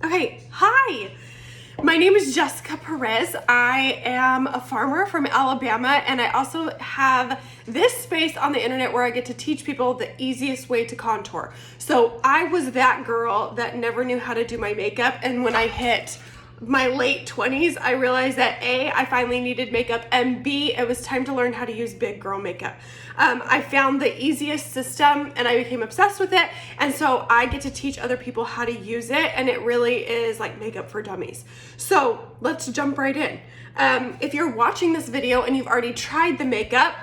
Okay, hi. My name is Jessica Perez. I am a farmer from Alabama, and I also have this space on the internet where I get to teach people the easiest way to contour. So I was that girl that never knew how to do my makeup, and when I hit my late 20s, I realized that A, I finally needed makeup, and B, it was time to learn how to use big girl makeup. I found the easiest system and I became obsessed with it, and so I get to teach other people how to use it, and it really is like makeup for dummies. So let's jump right in. If you're watching this video and you've already tried the makeup,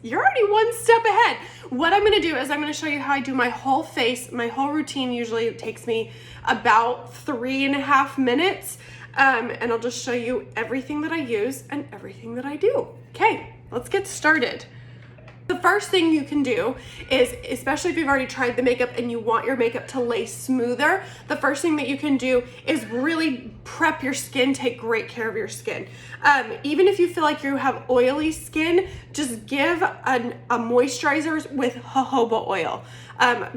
you're already one step ahead. What I'm gonna do is I'm gonna show you how I do my whole face. My whole routine usually takes me about 3.5 minutes. And I'll just show you everything that I use and everything that I do. Okay, let's get started. The first thing you can do is, especially if you've already tried the makeup and you want your makeup to lay smoother, the first thing that you can do is really prep your skin, take great care of your skin. Even if you feel like you have oily skin, just give a moisturizer with jojoba oil.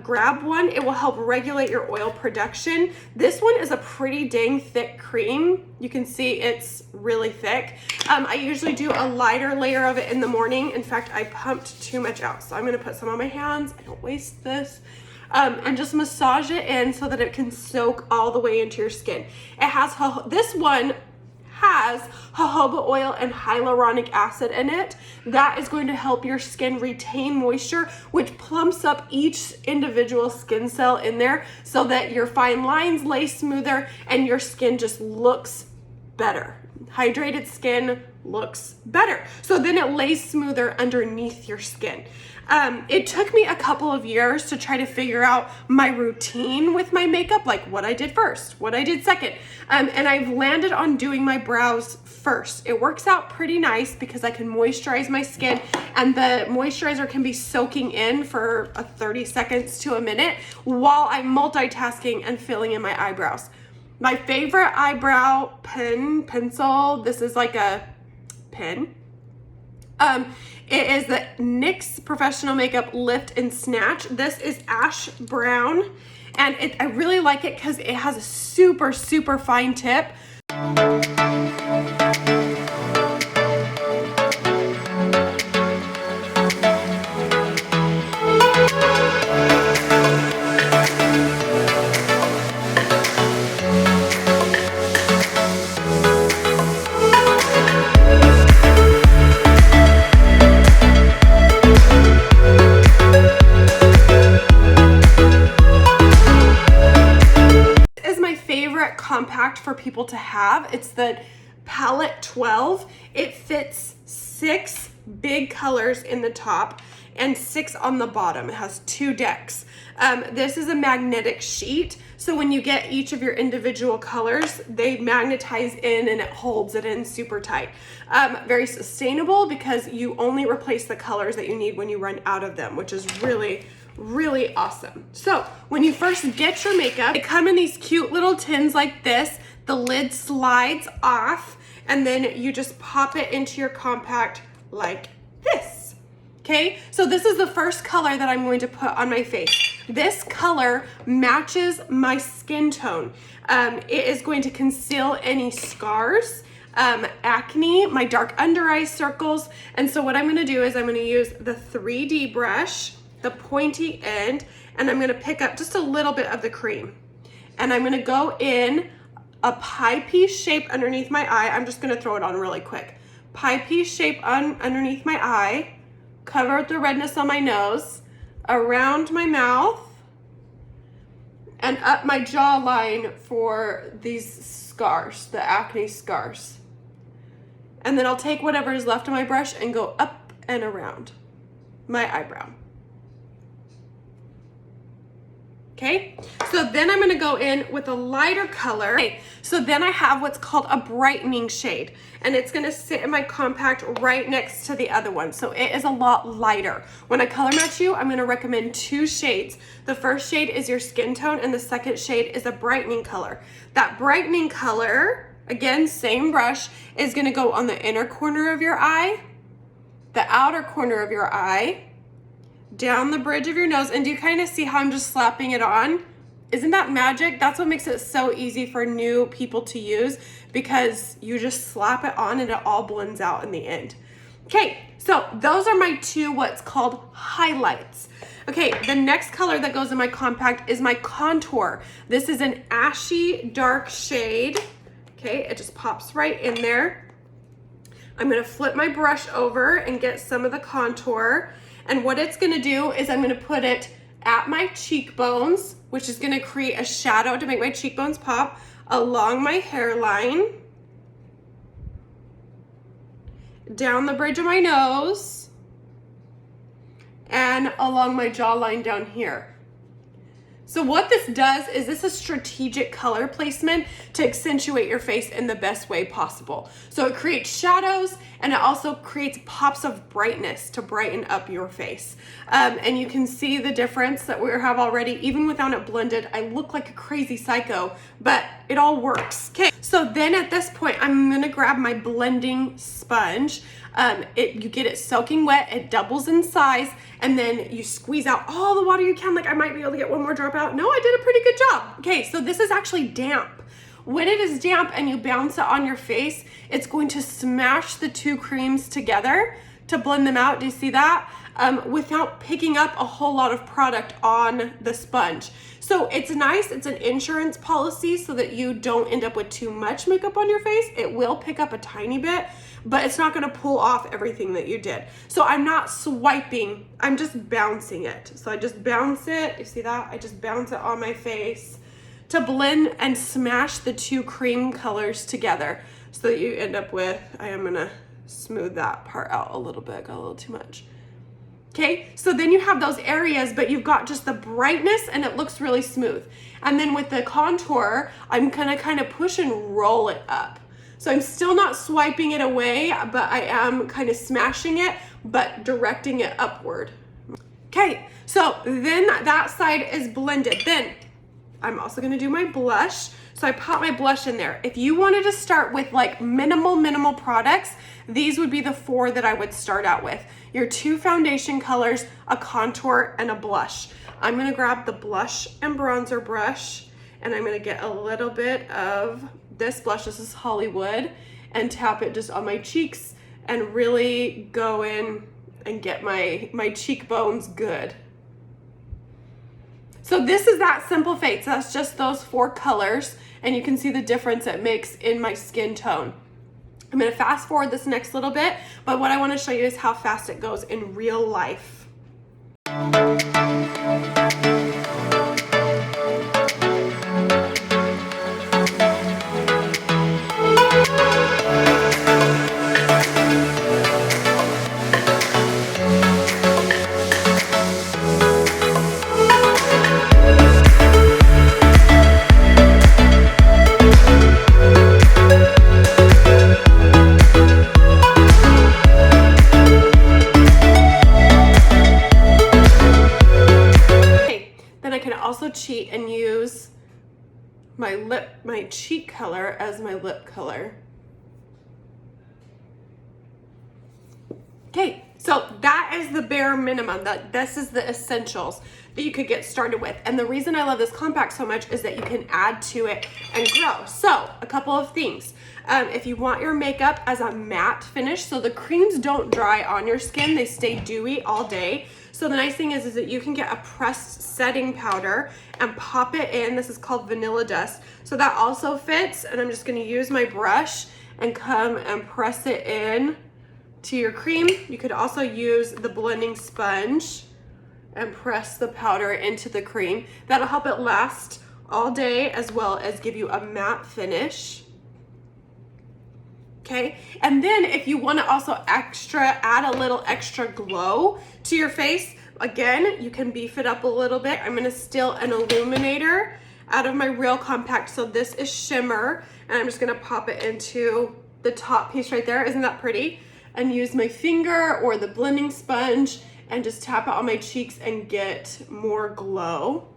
Grab one, it will help regulate your oil production. This one is a pretty dang thick cream. You can see it's really thick. I usually do a lighter layer of it in the morning. In fact, I pumped too much out, so I'm gonna put some on my hands. I don't waste this. And just massage it in so that it can soak all the way into your skin. It has, this one has jojoba oil and hyaluronic acid in it. That is going to help your skin retain moisture, which plumps up each individual skin cell in there so that your fine lines lay smoother and your skin just looks better. Hydrated skin looks better. So then it lays smoother underneath your skin. It took me a couple of years to try to figure out my routine with my makeup, like what I did first, what I did second. And I've landed on doing my brows first. It works out pretty nice because I can moisturize my skin, and the moisturizer can be soaking in for 30 seconds to a minute while I'm multitasking and filling in my eyebrows. My favorite eyebrow pencil, this is like a pen. It is the NYX Professional Makeup Lift and Snatch. This is ash brown, and I really like it because it has a super, super fine tip. Compact for people to have. It's the Palette 12. It fits 6 big colors in the top and 6 on the bottom. It has 2 decks. This is a magnetic sheet, so when you get each of your individual colors, they magnetize in and it holds it in super tight. Very sustainable because you only replace the colors that you need when you run out of them, which is really awesome. So when you first get your makeup, they come in these cute little tins like this. The lid slides off, and then you just pop it into your compact like this. Okay, so this is the first color that I'm going to put on my face. This color matches my skin tone. It is going to conceal any scars, acne, my dark under eye circles. And so what I'm gonna do is I'm gonna use the 3D brush, the pointy end, and I'm gonna pick up just a little bit of the cream. And I'm gonna go in a pie piece shape underneath my eye. I'm just gonna throw it on really quick. Pie piece shape underneath my eye, cover the redness on my nose, around my mouth, and up my jawline for these scars, the acne scars. And then I'll take whatever is left of my brush and go up and around my eyebrow. Okay, so then I'm gonna go in with a lighter color. Okay, so then I have what's called a brightening shade, and it's gonna sit in my compact right next to the other one. So it is a lot lighter. When I color match you, I'm gonna recommend 2 shades. The first shade is your skin tone, and the second shade is a brightening color. That brightening color, again, same brush, is gonna go on the inner corner of your eye, the outer corner of your eye, down the bridge of your nose. And do you kind of see how I'm just slapping it on? Isn't that magic? That's what makes it so easy for new people to use, because you just slap it on and it all blends out in the end. Okay, so those are my two what's called highlights. Okay, the next color that goes in my compact is my contour. This is an ashy dark shade. Okay, it just pops right in there. I'm gonna flip my brush over and get some of the contour. And what it's gonna do is I'm gonna put it at my cheekbones, which is gonna create a shadow to make my cheekbones pop, along my hairline, down the bridge of my nose, and along my jawline down here. So what this does is this is strategic color placement to accentuate your face in the best way possible. So it creates shadows, and it also creates pops of brightness to brighten up your face. And you can see the difference that we have already. Even without it blended, I look like a crazy psycho, but it all works. Okay, so then at this point, I'm gonna grab my blending sponge. You get it soaking wet, it doubles in size, and then you squeeze out all the water you can. Like, I might be able to get one more drop out. No, I did a pretty good job. Okay, so this is actually damp. When it is damp and you bounce it on your face, it's going to smash the two creams together to blend them out. Do you see that? Without picking up a whole lot of product on the sponge. So it's nice, it's an insurance policy so that you don't end up with too much makeup on your face. It will pick up a tiny bit, but it's not gonna pull off everything that you did. So I'm not swiping, I'm just bouncing it. So I just bounce it, you see that? I just bounce it on my face to blend and smash the two cream colors together so that you end up with, I am gonna smooth that part out a little bit, got a little too much. Okay, so then you have those areas, but you've got just the brightness and it looks really smooth. And then with the contour, I'm gonna kind of push and roll it up. So I'm still not swiping it away, but I am kind of smashing it, but directing it upward. Okay, so then that side is blended. Then I'm also gonna do my blush. So I pop my blush in there. If you wanted to start with like minimal products, these would be the 4 that I would start out with. Your 2 foundation colors, a contour, and a blush. I'm gonna grab the blush and bronzer brush, and I'm gonna get a little bit of this blush, this is Hollywood, and tap it just on my cheeks and really go in and get my cheekbones good. So this is that simple face. That's just those 4 colors, and you can see the difference it makes in my skin tone. I'm gonna fast forward this next little bit, but what I wanna show you is how fast it goes in real life. Cheat and use my cheek color as my lip color. Okay, so that is the bare minimum. This is the essentials that you could get started with. And the reason I love this compact so much is that you can add to it and grow. So a couple of things. If you want your makeup as a matte finish, so the creams don't dry on your skin, they stay dewy all day. So the nice thing is that you can get a pressed setting powder and pop it in. This is called Vanilla Dust. So that also fits, and I'm just gonna use my brush and come and press it in to your cream. You could also use the blending sponge and press the powder into the cream. That'll help it last all day as well as give you a matte finish. Okay, and then if you want to also add a little extra glow to your face, again, you can beef it up a little bit. I'm going to steal an illuminator out of my Real Compact. So this is shimmer, and I'm just going to pop it into the top piece right there. Isn't that pretty? And use my finger or the blending sponge and just tap it on my cheeks and get more glow.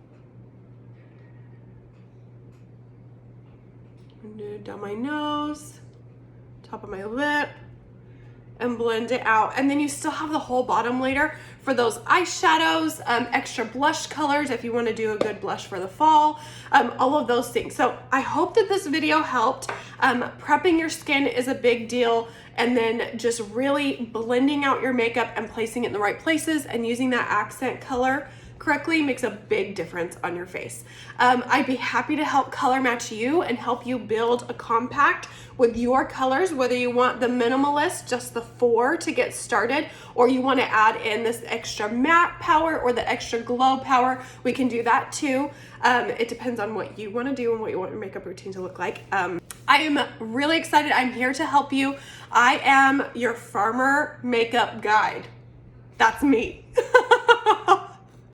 And do it down my nose, top of my lip, and blend it out. And then you still have the whole bottom layer for those eyeshadows, extra blush colors if you want to do a good blush for the fall, all of those things. So I hope that this video helped. Prepping your skin is a big deal, and then just really blending out your makeup and placing it in the right places and using that accent color correctly makes a big difference on your face. I'd be happy to help color match you and help you build a compact with your colors, whether you want the minimalist, just the 4 to get started, or you want to add in this extra matte power or the extra glow power, we can do that too. It depends on what you want to do and what you want your makeup routine to look like. I am really excited. I'm here to help you. I am your farmer makeup guide. That's me.